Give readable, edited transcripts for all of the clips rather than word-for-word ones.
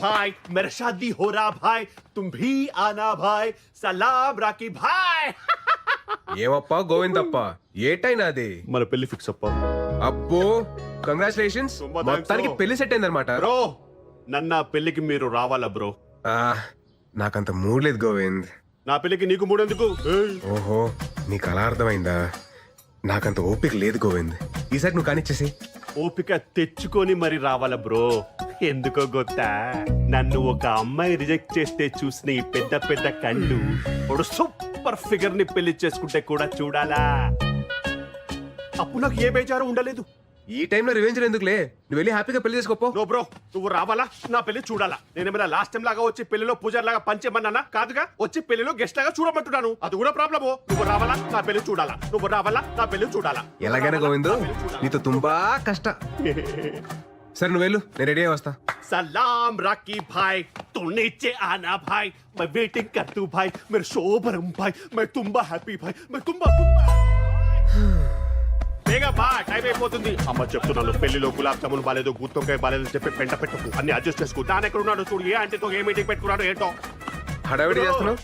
भाई मेरा शादी हो रहा भाई तुम भी आना भाई सलाम राकी भाई ఏమప్పా గోవిందప్ప ఏటైనా అది మన పెళ్లి ఫిక్స్ అప్ప అబ్బో కంగ్రాచులేషన్స్ ತುಂಬಾ thanks మొత్తానికి bro. పెళ్లి సెట్ అయిందనమాట బ్రో నన్న పెళ్లికి మీరు రావాలా బ్రో నాకంత మూడ్ లేదు గోవింద్ నా పెళ్లికి నీకు మూడెందుకు ఓహో నీకు అలా అర్థమైందా నాకంత ఓపిక లేదు గోవింద్ ఈసారి నువ్వు కానిచ్చేసి ఓపిక తెచ్చుకొని మరి రావాలా బ్రో ఎందుకో గొత్తా నన్ను ఒక అమ్మాయి రిజెక్ట్ చేస్తే చూసిన ఈ పెద్ద పెద్ద కళ్ళు ఒక సూపర్ ఫిగర్ ని పెళ్లి చేసుకుంటే కూడా చూడాలా అప్పుడు నాకు ఏ బేజారు ఉండలేదు ఈ టైంలో రివెంజ్ ఎందుకులే నువ్వు వెళ్ళి హ్యాపీగా పెళ్లి చేసుకోపో నో బ్రో నువ్వు రావాలా నా పెళ్లి చూడాలా నేనేమైనా లాస్ట్ టైం లాగా వచ్చి పెళ్లిలో పూజారి లాగా పంచేమన్నానా కాదుగా వచ్చి పెళ్లిలో గెస్ట్ లాగా చూడమంటున్నాను అది కూడా ప్రాబ్లము నువ్వు రావాలా నా పెళ్లి చూడాలా నువ్వు రావాలా నా పెళ్లి చూడాలా ఎలాగైనా గోవింద్ నీతో తుంబా కష్ట సరే నువ్వు వెళ్ళు నేను రెడీ అయ్యి వస్తా सलाम राकी भाई तू नीचे आना भाई मैं वेटिंग कर तू भाई मेरे शोभरम भाई मैं तुम्बा हैप्पी भाई मैं तुम्बा బేగా బా టైం అయిపోతుంది అమ్మ చెప్తున్నాను పెళ్లిలో గులాబ్ జామున్ బాలేదు గుత్తొంకాయ బాలేదు అని చెప్పి పెంట పెట్టుకు అన్ని అడ్జస్ట్ చేసుకో దాని ఎక్కడ ఉన్నాడు చూడు ఏ అంటే ఏ మీటింగ్ పెట్టుకున్నాడు ఏంటో హడావిడి చేస్తున్నావు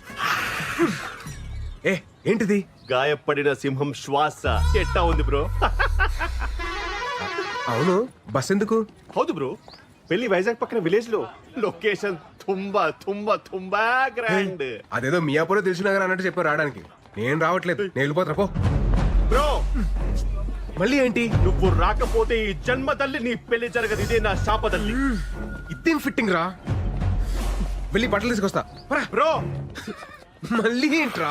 ఏ ఏంటిది గాయపడిన సింహం శ్వాస ఎట్టా ఉంది బ్రో అవును బస్ ఎందుకు హౌదు బ్రో పెళ్లి వైజాగ్ పక్కన విలేజ్ లో లొకేషన్ తుంబా తుంబా తుంబా గ్రాండ్ అదేదో మియాపూర్ తెలిసినగర్ అన్నట్టు చెప్పారు రావడానికి నేను రావట్లేదు నేను వెళ్ళిపోతున్నా పో బ్రో మళ్ళీ ఏంటి నువ్వు రాకపోతే ఈ జన్మ తల్లి నీ పెళ్లి జరగదు ఇదే నా శాపదల్లి ఇదేం ఫిట్టింగ్ రా వెళ్ళి బట్టలు తీసుకొస్తా పరా. బ్రో మళ్ళీ ఏంట్రా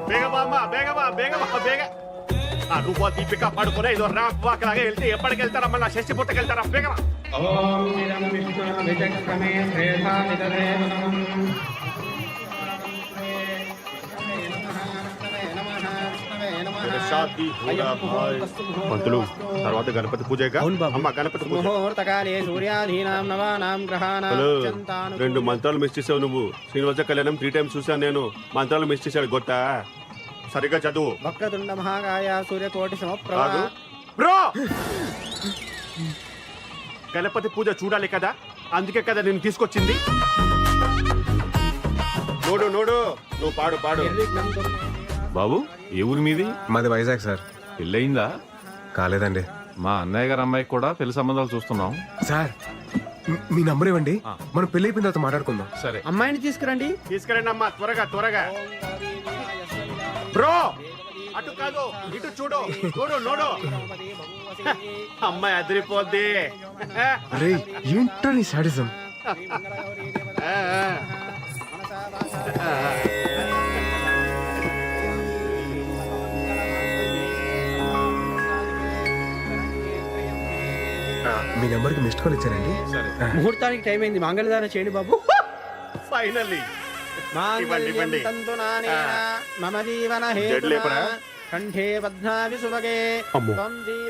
బేగమా అమ్మా బేగమా బేగమా బేగ ఆ నువ్వు దీపిక పడుకునే ఇదో ర్యాంప్ వాక్ లాగా వెళ్తే ఎప్పటికి వెళ్తారమ్మా నా షష్టి పుట్టకి వెళ్తారా బేగమా పంతులు తర్వాత గణపతి పూజగా అమ్మ గణపతి పూజ ముహూర్తకాలే సూర్యాధీనాం నవానాం గ్రహాణాం హలో అత్యంతాను 2 మంత్రాలు మిస్ చేసావు నువ్వు శ్రీనివాస కళ్యాణం 3 టైమ్స్ చూసాను నేను మంత్రాలు మిస్ చేశాడు గొత్తా సరిగ్గా చదువు వక్రతుండ మహాకాయ సూర్యకోటి సమప్రభ కాదు బ్రో గణపతి పూజ చూడాలి కదా అందుకే కదా నేను తీసుకొచ్చింది నోడు నోడు నువ్వు పాడు పాడు బాబు ఏ ఊరి మీది? మాది వైజాగ్ సార్ పెళ్ళయిందా? కాలేదండి మా అన్నయ్య గారి అమ్మాయికి కూడా పెళ్లి సంబంధాలు చూస్తున్నాం. సార్ మీ నంబర్ ఇవ్వండి మనం పెళ్లి అయిపోయిన తర్వాత మాట్లాడుకుందాం. సరే అమ్మాయిని తీసుకురండి తీసుకురండి అమ్మా త్వరగా త్వరగా బ్రో అటు కాదు ఇటు చూడు చూడు నోడు అమ్మాయి అదిరిపోద్ది అరే ఏంటో నీ సాడిజం. మీ నెంబర్కి మిస్డ్ కాల్ ఇచ్చారండి. ముహూర్తానికి టైం అయింది మంగళదానం చేయండి బాబు. ఫైనల్లీ మాంగళ్యం తంతునానేన మమ జీవన హేతునా కంఠే బధ్నామి సుభగే. అమ్మో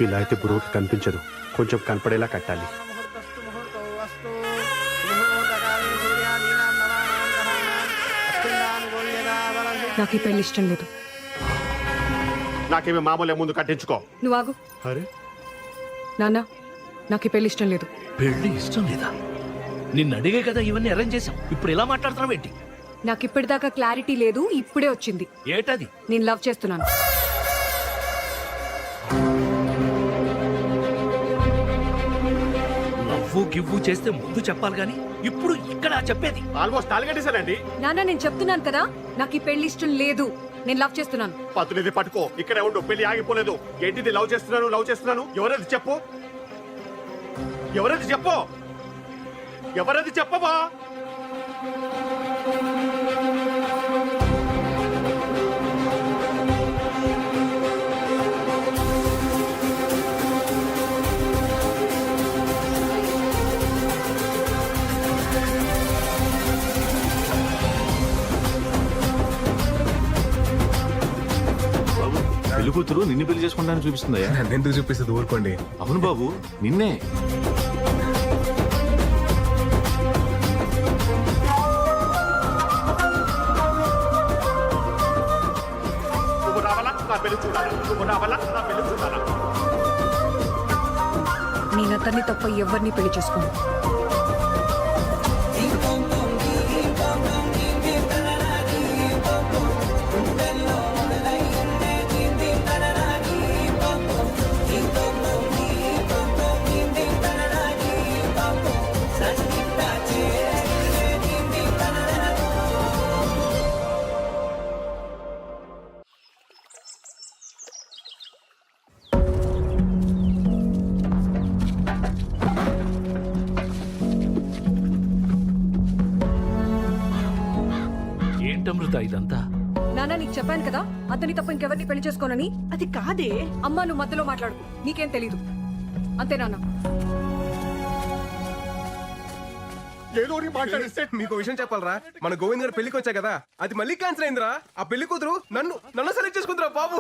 ఇలా అయితే బ్రోకి కనిపించదు కొంచెం కనపడేలా కట్టాలి. ముహూర్తస్తు ముహూర్తో అస్తు. ముహూర్తకాలే సూర్యాధీనాం నవానాం గ్రహాణాం అత్యంతానుకూల్యతా బలసి. నాకు ఈ పెళ్లి ఇష్టం లేదు. నాకేమి మామూలే ముందు కట్టించుకో. నువ్వు ఆగు. అరే నాన్న నాకు ఈ పెళ్లి ఇష్టం లేదు. పెళ్లి ఇష్టం లేదా? నిన్ను అడిగే కదా ఇవన్నీ అరేంజ్ చేసాం. ఇప్పుడు ఎలా మాట్లాడుతున్నావు ఏంటి? నాకు ఇప్పటిదాకా క్లారిటీ లేదు, ఇప్పుడే వచ్చింది. ఏటది? నేను లవ్ చేస్తున్నాను. నవ్వు గివ్వు చేస్తే ముందు చెప్పాలి గాని ఇప్పుడు ఇక్కడ చెప్పేది. ఆల్మోస్ట్ తాలిగట్టేశానండి. నాన్న నేను చెప్తున్నాను కదా నాకు ఈ పెళ్లి ఇష్టం లేదు, నేను లవ్ చేస్తున్నాను. పత్తునిది పట్టుకో ఇక్కడే ఉండు పెళ్లి ఆగిపోలేదు. ఏంటిది లవ్ చేస్తున్నాను ఎవరది చెప్పు ఎవరది చెప్పు ఎవరది చెప్పవా. పెళ్లి కూతురు నిన్ను పెళ్లి చేసుకుంటానని చూపిస్తుందయ్యా. నన్ను ఎందుకు చూపిస్తుంది ఊరుకోండి. అవును బాబు నిన్నే. నువ్వు రావాలా నా పెళ్లి చూడాలా నువ్వు రావాలా నా పెళ్లి చూడాలా. నేను అతన్ని తప్ప ఎవరిని పెళ్లి చేసుకోను. ఏంటమృత ఇదంతా? నాన్న నీకు చెప్పాను కదా అతని తప్ప ఇంకెవరిని పెళ్లి చేసుకోనని. అది కాదే. అమ్మా నువ్వు మధ్యలో మాట్లాడు, నీకేం తెలీదు అంతే నాన్న. ఏదో ఒకటి మాట్లాడిస్తే మీకు విషయం చెప్పాలరా, మన గోవింద్ గారు పెళ్లికి వచ్చా కదా, అది మళ్ళీ క్యాన్సిల్ అయిందిరా. ఆ పెళ్లి కూతురు నన్ను సెలెక్ట్ చేసుకుందిరా బాబు.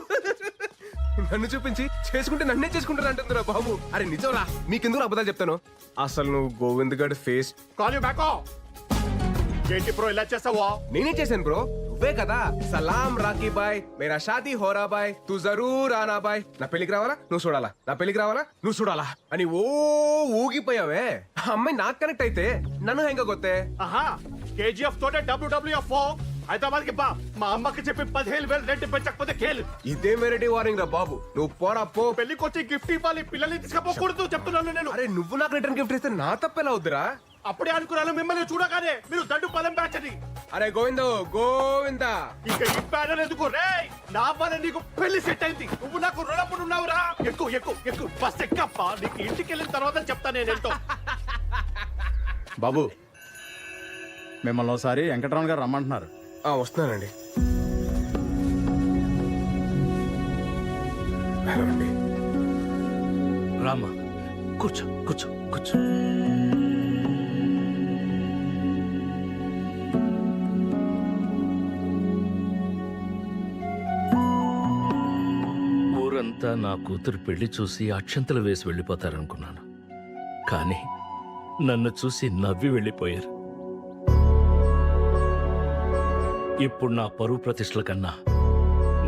నన్ను చూపించి చేసుకుంటే నన్నే చేసుకుంటారా అంటుందిరా బాబు. అరే నిజంరా, మీకెందుకు అబద్ధాలు చెప్తాను. అసలు నువ్వు గోవింద్ గారి ఫేస్ కాల్ యూ బ్యాక్. ఏంటి బ్రో ఇలా చేసావా? నేనే చేశాను బ్రో, నువ్వే కదా సలాం రాకీ బాయ్ మేరా షాదీ హోరా బాయ్ తూ జరూర్ ఆనా బాయ్, నా పెళ్లికి రావాలా నువ్వు చూడాలా, నా పెళ్లికి రావాలా నువ్వు చూడాలా అని ఓ ఊగిపోయావే. ఆ అమ్మాయి నాకు కనెక్ట్ అయితే నన్ను హెంగ గొత్తే. ఆహా, కేజీఎఫ్ తోటే WWF హైదరాబాద్ కి బా. మా అమ్మకి చెప్పి 15,000 రెంట్ పెంచకపోతే కేలు. ఇదే వెరైటీ వార్నింగ్ రా బాబు. నువ్వు పోరా పో. పెళ్లికి వచ్చి గిఫ్ట్ ఇవ్వాలి, పిల్లల్ని తీసుకపోకూడదు చెప్తున్నాను నేను. అరే నువ్వు నాకు రిటర్న్ గిఫ్ట్ ఇస్తే నా తప్పెలా అవుద్దిరా? అప్పుడే అనుకున్నాను మిమ్మల్ని చూడగానే మీరు దండు పదం బ్యాచ్ అని. అరే గోవిందా ఇక ఈ బ్యానర్ ఎందుకు రే? నా వల్ల నీకు పెళ్లి సెట్ అయింది, నువ్వు నాకు రుణపడి ఉన్నావురా. ఎక్కువ బస్ ఎక్కప్ప, నీకు ఇంటికి వెళ్ళిన తర్వాత చెప్తా నేనేంటో. బాబు మిమ్మల్ని ఒకసారి వెంకటరమణ గారు రమ్మంటున్నారు. వస్తున్నానండి. హలో అండి. రామా, కూర్చో కూర్చో కూర్చో. ఊరంతా నా కూతురు పెళ్లి చూసి అక్షంతలు వేసి వెళ్ళిపోతారనుకున్నాను, కానీ నన్ను చూసి నవ్వి వెళ్ళిపోయారు. ఇప్పుడు నా పరువు ప్రతిష్టల కన్నా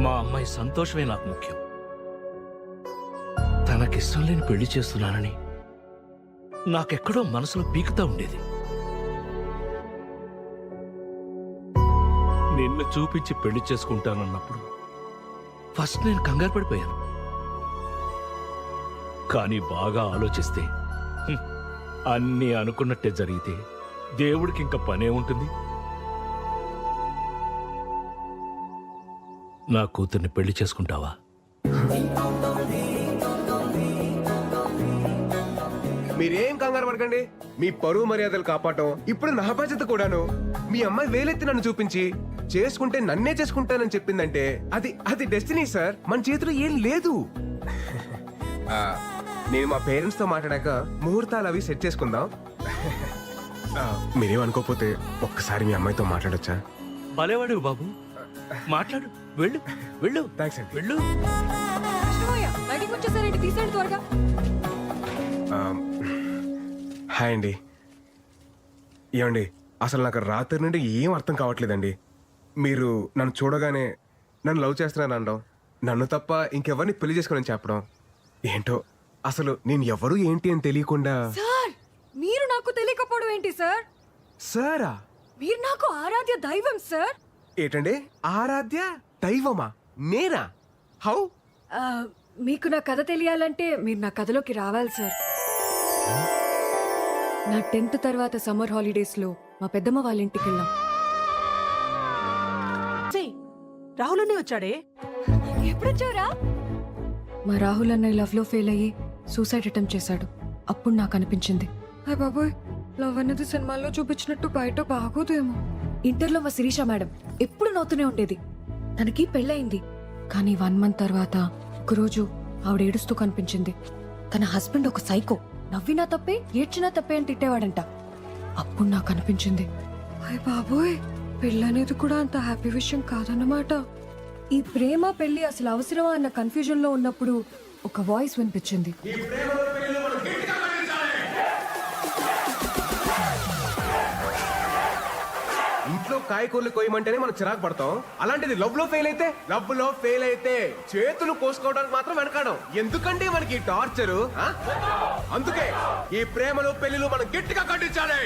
మా అమ్మాయి సంతోషమే నాకు ముఖ్యం. తనకిష్టం లేని పెళ్లి చేస్తున్నానని నాకెక్కడో మనసులో పీకుతా ఉండేది. నిన్ను చూపించి పెళ్లి చేసుకుంటానన్నప్పుడు ఫస్ట్ నేను కంగారు పడిపోయాను. కానీ బాగా ఆలోచిస్తే అన్నీ అనుకున్నట్టే జరిగితే దేవుడికి ఇంకా పనే ఉంటుంది. నా కూతుర్ని పెళ్లి చేసుకుంటావా? మీరేం కంగారు పడకండి. మీ పరువు మర్యాదలు కాపాడటం ఇప్పుడు నా బాధ్యత కూడాను. మీ అమ్మాయి వేలెత్తి నన్ను చూపించి చేసుకుంటే నన్నే చేసుకుంటానని చెప్పిందంటే అది డెస్టినీ సార్. మన చేతిలో ఏం లేదు. నేను మా పేరెంట్స్ తో మాట్లాడాక ముహూర్తాలు అవి సెట్ చేసుకుందాం. మీరేం అనుకోకపోతే ఒక్కసారి మీ అమ్మాయితో మాట్లాడొచ్చా? భలేవాడు బాబు, మాట్లాడు. వెళ్ళు వెళ్ళు. థ్యాంక్స్ అండి. వెళ్ళు. కృష్ణమయ్య, బయటికి వచ్చేసారేంటి? తీసేయండి త్వరగా. హాయ్ అండి. ఏమండి, అసలు నాకు రాత్రి నుండి ఏం అర్థం కావట్లేదండి. మీరు నన్ను చూడగానే నన్ను లవ్ చేస్తున్నాను అనడం, నన్ను తప్ప ఇంకెవరిని పెళ్లి చేసుకోనని చెప్పడం, ఏంటో అసలు నేను ఎవరు ఏంటి అని తెలియకుండా. సార్, మీరు నాకు తెలియకపోవడం ఏంటి సార్? సారా? మీరు నాకు ఆరాధ్య దైవం సార్. ఏంటండి ఆరాధ్య దైవమా? నేనా? హౌ? ఆ, మీకు నా కథ తెలియాలంటే మీరు నా కథలోకి రావాలి సార్. నా 10th తర్వాత సమ్మర్ హాలిడేస్ లో మా పెద్దమ్మ వాళ్ళ ఇంటికి వెళ్ళాం. రాహుల్ అనే వచ్చాడే. ఎప్పుడొచ్చారా? మా రాహుల్ అన్నయ్య లవ్ లో ఫెయిల్ అయ్యి సూసైడ్ అటెంప్ట్ చేశాడు. అప్పుడు నాకు అనిపించింది, హాయ్ బాబోయ్, లవ్ అనేది సినిమాల్లో చూపించినట్టు బయట బాగోదేమో. ఇంటర్లో మా శిరీష మేడం ఎప్పుడు నవ్వుతూనే ఉండేది. తనకి పెళ్ళయింది, కానీ 1 month తర్వాత ఒకరోజు ఆవిడ ఏడుస్తూ కనిపించింది. తన హస్బెండ్ ఒక సైకో, నవ్వినా తప్పే ఏడ్చినా తప్పే అని తిట్టేవాడంట. అప్పుడు నాకు అనిపించింది, హాయ్ బాబోయ్, పెళ్ళనేది కూడా అంత హ్యాపీ విషయం కాదన్నమాట. ఈ ప్రేమ పెళ్లి అసలు అవసరమా అన్న కన్ఫ్యూజన్ లో ఉన్నప్పుడు ఒక వాయిస్ వినిపించింది. ఇంట్లో కాయకూరలు కోయమంటేనే మనం చిరాకు పడతాం, అలాంటిది లవ్ లో ఫెయిల్ అయితే చేతులు కోసుకోవడానికి మాత్రం వెనకాడం. ఎందుకంటే మనకి ఈ టార్చరు. అందుకే ఈ ప్రేమలు పెళ్లిలు మనం గట్టిగా కట్టించాలి.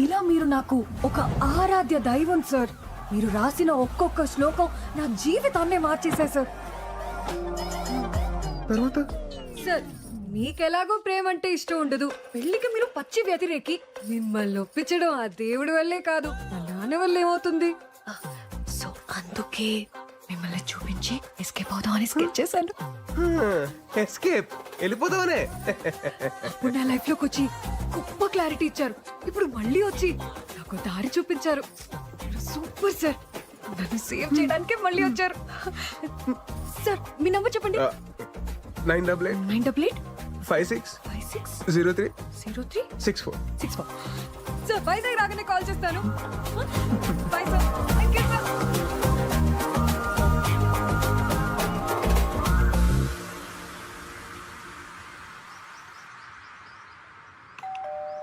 ఇలా మీరు నాకు ఒక ఆరాధ్య దైవం సార్. మీరు రాసిన ఒక్కొక్క శ్లోకం నా జీవితాన్నే మార్చేశారు సార్. తర్వాత సార్ మీకెలాగో ప్రేమ అంటే ఇష్టం ఉండదు, పెళ్లికి మీరు పచ్చి వ్యతిరేకి. మిమ్మల్ని ఒప్పించడం ఆ దేవుడి వల్లే కాదు, మా నాన్న వల్ల ఏమవుతుంది. సో అందుకే మిమ్మల్ని చూపించి ఎస్కేప్ అవుదామని స్కెచ్ చేశాను. ఎస్కేప్ వెళ్ళిపోదామనే. అప్పుడు నా లైఫ్ లోకి వచ్చి గొప్ప క్లారిటీ ఇచ్చారు. ఇప్పుడు మళ్ళీ వచ్చి నాకు దారి చూపించారు. Super sir. నన్ను సేవ్ చేయడానికి మళ్ళీ వచ్చారు. సార్ మీ నంబర్ చెప్పండి. 988 988 56 56 03 03 64. 64. సార్ వైజాగ్ రాగానే కాల్ చేస్తాను. Bye sir.